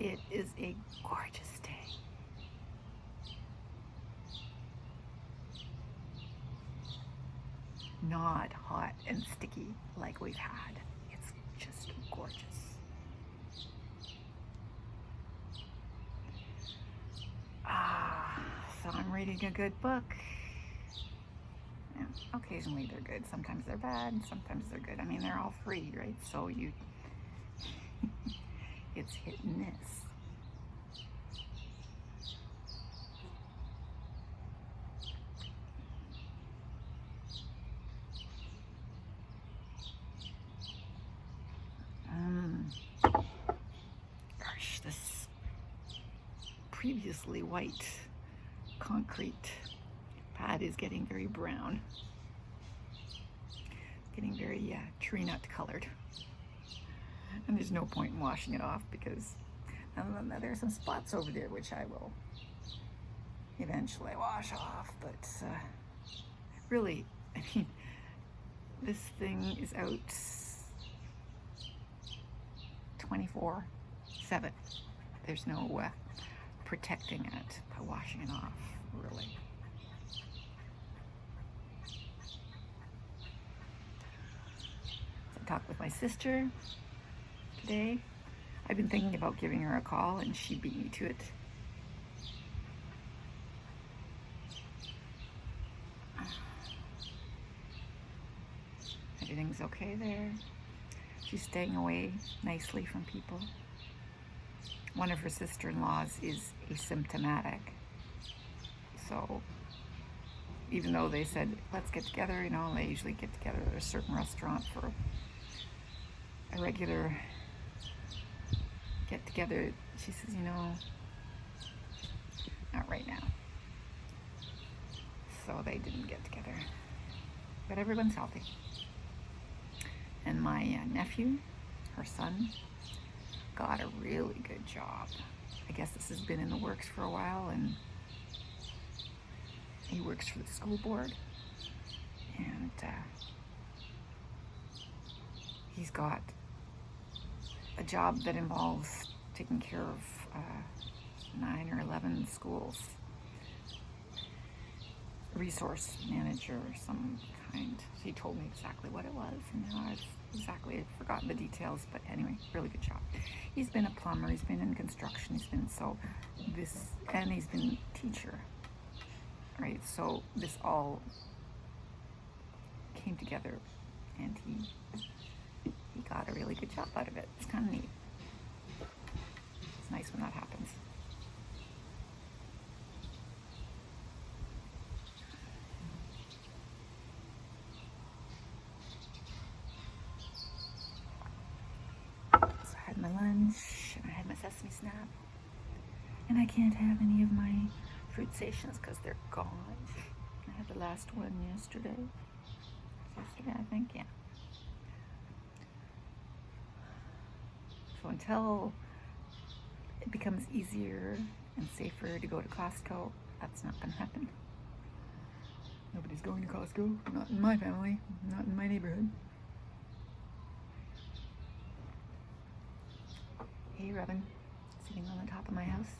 It is a gorgeous day. Not hot and sticky like we've had. It's just gorgeous. So I'm reading a good book. Yeah, occasionally they're good. Sometimes they're bad. Sometimes they're good. I mean, they're all free, right? So it's hit and miss. Gosh, this previously white concrete pad is getting very brown. Getting very tree nut colored. And there's no point in washing it off because there's some spots over there which I will eventually wash off. But really, I mean, this thing is out 24/7. There's no protecting it by washing it off, really. So I talked with my sister today. I've been thinking about giving her a call and she beat me to it. Everything's okay there. She's staying away nicely from people. One of her sister-in-laws is asymptomatic. So even though they said, let's get together, they usually get together at a certain restaurant for a regular get together. She says, not right now. So they didn't get together. But everyone's healthy. And my nephew, her son, got a really good job. I guess this has been in the works for a while, and he works for the school board. And he's got a job that involves taking care of 9 or 11 schools. Resource manager of some kind. She told me exactly what it was, and now I've forgotten the details, but anyway, really good job. He's been a plumber, he's been in construction, he's been he's been a teacher, right? So this all came together, and he got a really good job out of it. It's kind of neat. It's nice when that happens. My lunch, and I had my sesame snap, and I can't have any of my fruit stations because they're gone. I had the last one yesterday, I think, yeah. So until it becomes easier and safer to go to Costco, that's not gonna happen. Nobody's going to Costco, not in my family, not in my neighborhood. Hey, Robin, sitting on the top of my house.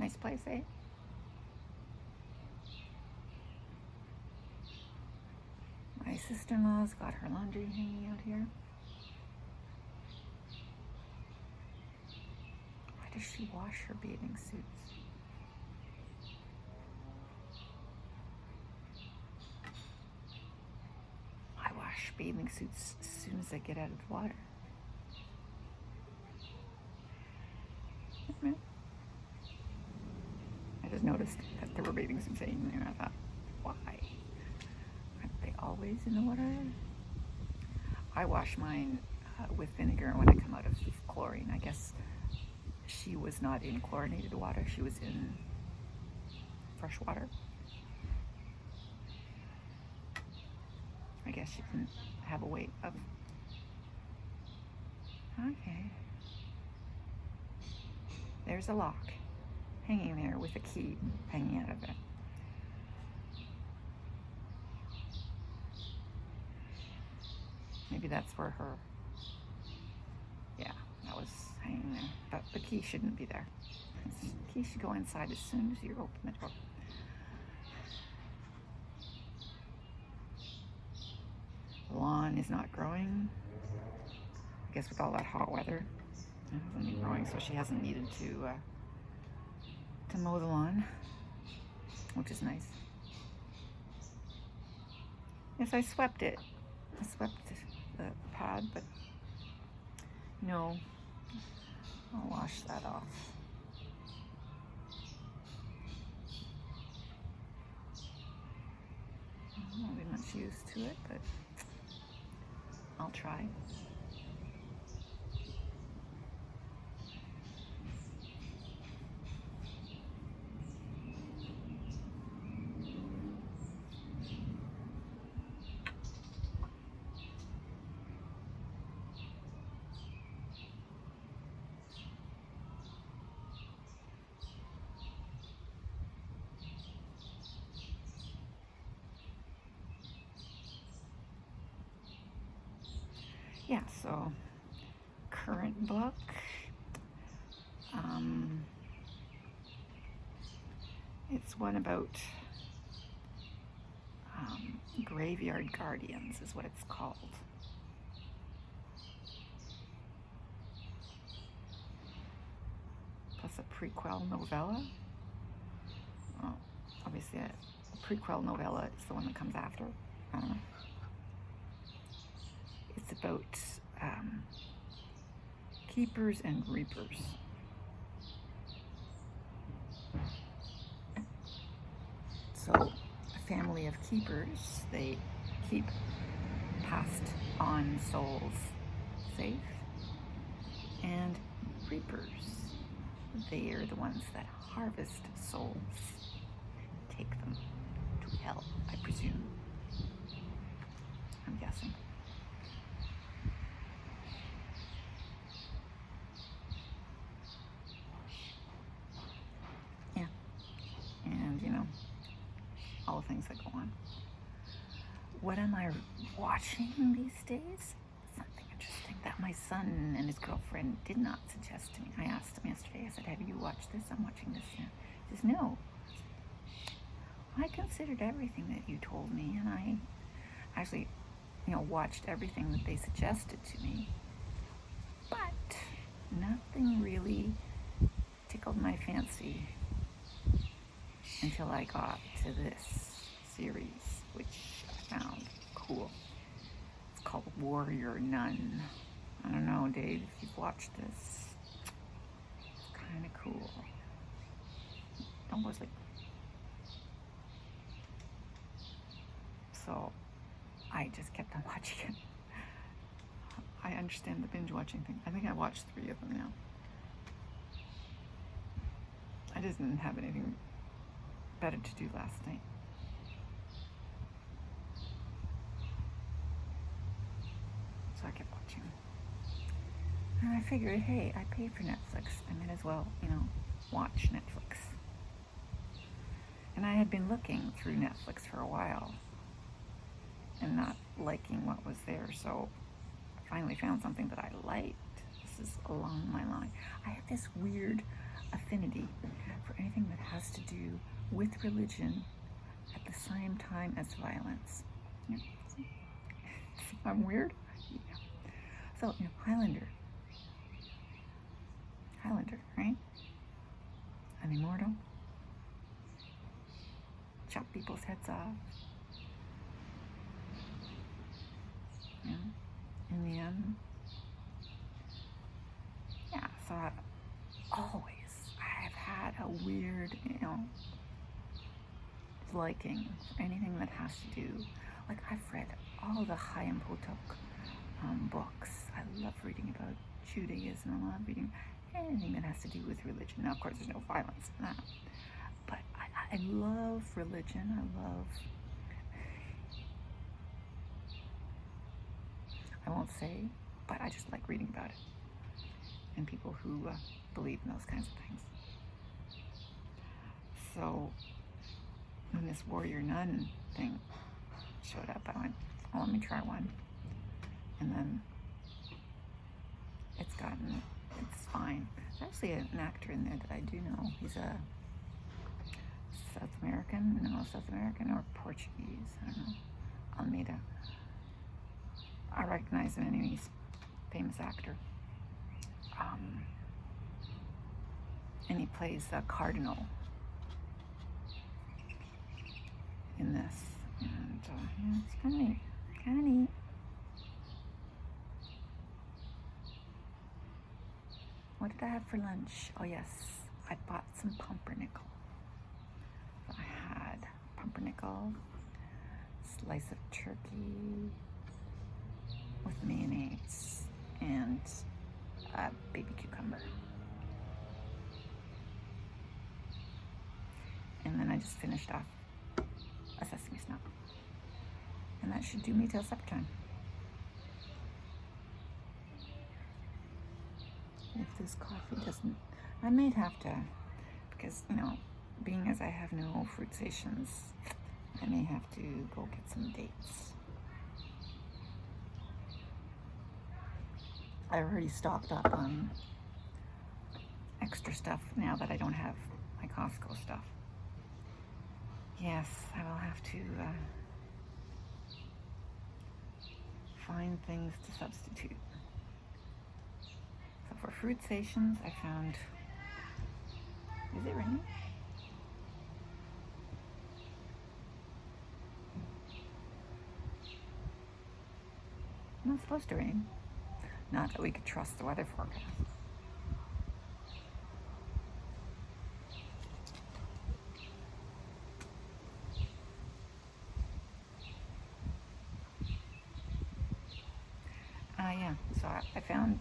Nice place, eh? My sister-in-law's got her laundry hanging out here. Why does she wash her bathing suits? I wash bathing suits as soon as I get out of the water. I just noticed that there were bathing suits hanging there. I thought, why? Aren't they always in the water? I wash mine with vinegar when I come out of chlorine. I guess she was not in chlorinated water. She was in fresh water. I guess she didn't have a way of... Okay. There's a lock hanging there with a key hanging out of it. Maybe that's where her... Yeah, was hanging there. But the key shouldn't be there. The key should go inside as soon as you open the door. The lawn is not growing. I guess with all that hot weather, it hasn't been growing, so she hasn't needed to mow the lawn, which is nice. Yes, I swept it. I swept the pad, but no, I'll wash that off. I won't be much use to it, but I'll try. Yeah, so current book. It's one about graveyard guardians is what it's called. Plus a prequel novella. Well, obviously a prequel novella is the one that comes after. I don't know. It's about keepers and reapers. So, a family of keepers, they keep passed on souls safe, and reapers, they are the ones that harvest souls, take them to hell, I presume. I'm guessing. Yeah, and you know, all the things that go on. What am I watching these days? Something interesting that my son and his girlfriend did not suggest to me. I asked him yesterday, I said, have you watched this? I'm watching this. Yeah. He says, no. I considered everything that you told me, and I actually, watched everything that they suggested to me. But nothing really tickled my fancy until I got to this series, which I found cool. It's called Warrior Nun. I don't know, Dave, if you've watched this. It's kind of cool. Almost like... So, I just kept on watching it. I understand the binge watching thing. I think I watched 3 of them now. I just didn't have anything better to do last night. So I kept watching. And I figured, hey, I paid for Netflix. I might as well, watch Netflix. And I had been looking through Netflix for a while and not liking what was there, so I finally found something that I liked. This is along my line. I have this weird affinity for anything that has to do with religion at the same time as violence. Yeah. I'm weird? Yeah. So, Highlander, right? I'm immortal. Chop people's heads off. Yeah. In the end, yeah, so I have had a weird, liking for anything that has to do, like I've read all the Chaim Potok books. I love reading about Judaism. I love reading anything that has to do with religion. Now, of course, there's no violence in that, but I love religion. I won't say, but I just like reading about it and people who believe in those kinds of things. So when this Warrior Nun thing showed up, I went, oh, let me try one. And then it's gotten fine. There's actually an actor in there that I do know. He's a South American or Portuguese. I don't know. Almeida. I recognize him anyway. He's a famous actor. And he plays a cardinal in this. And yeah, it's kind of neat. Kind of neat. What did I have for lunch? Oh yes, I bought some pumpernickel. I had pumpernickel, slice of turkey with mayonnaise, and a baby cucumber. And then I just finished off a sesame snap. And that should do me till supper time. If this coffee doesn't, I might have to, because, you know, being as I have no fruit stations, I may have to go get some dates. I already stocked up on extra stuff now that I don't have my Costco stuff. Yes, I will have to find things to substitute. So for fruit stations, I found, is it raining? Not supposed to rain. Not that we could trust the weather forecast. Yeah, so I found,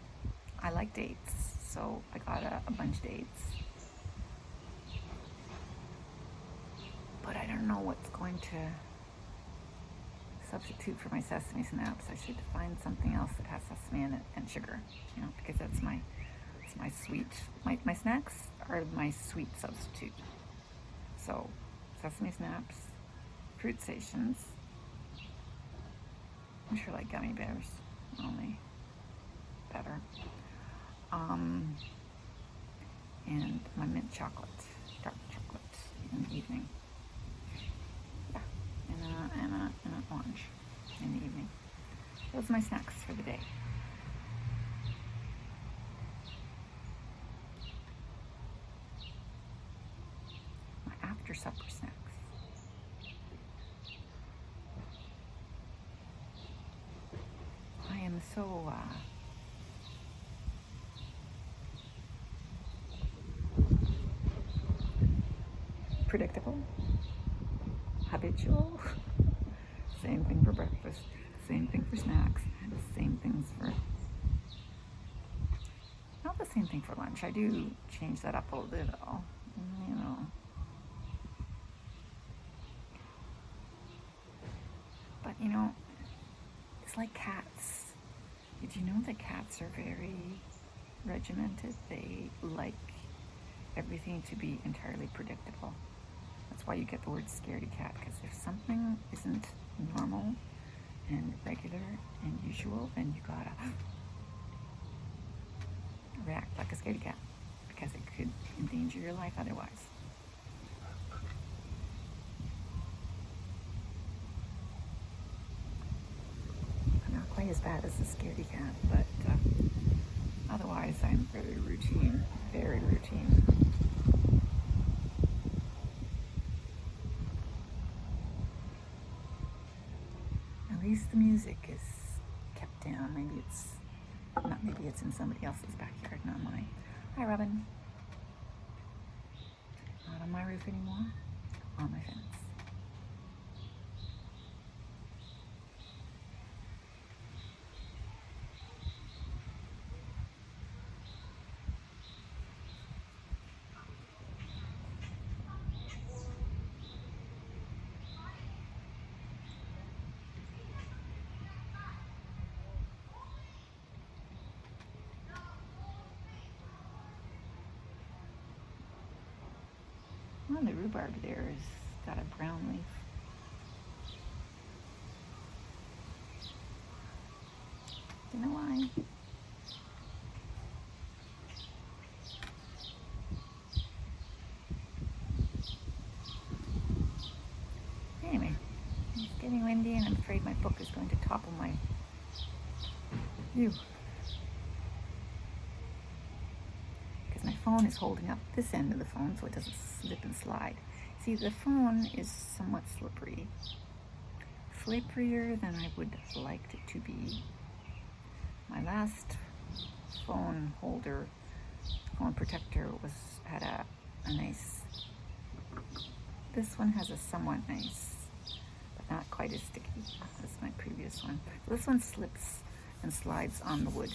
I like dates, so I got a bunch of dates. But I don't know what's going to substitute for my sesame snaps. I should find something else that has sesame in it and sugar, you know, because that's my sweet, my snacks are my sweet substitute. So sesame snaps, fruit stations, I'm sure like gummy bears, only better. And my mint chocolate, dark chocolate in the evening. Yeah, and an orange in the evening. Those are my snacks for the day. My after supper snacks. I am so predictable, habitual. Same thing for breakfast, same thing for snacks, same things for, not the same thing for lunch. I do change that up a little, you know. But you know, it's like cats. Did you know that cats are very regimented? They like everything to be entirely predictable. That's why you get the word scaredy cat, because if something isn't normal and regular and usual, then you gotta react like a scaredy cat, because it could endanger your life otherwise. I'm not quite as bad as a scaredy cat, but otherwise I'm very routine, very routine. At least the music is kept down. Maybe it's in somebody else's backyard, not mine. Hi, Robin. Not on my roof anymore, on my fence. Well, the rhubarb there has got a brown leaf. Don't know why. windy, and I'm afraid my book is going to topple my view. Because my phone is holding up this end of the phone so it doesn't slip and slide. See, the phone is somewhat slippery. Slipperier than I would have liked it to be. My last phone holder, phone protector had a nice, this one has a somewhat nice, but not quite as sticky as my previous one. This one slips and slides on the wood.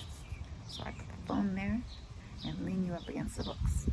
So I put the phone there and lean you up against the books.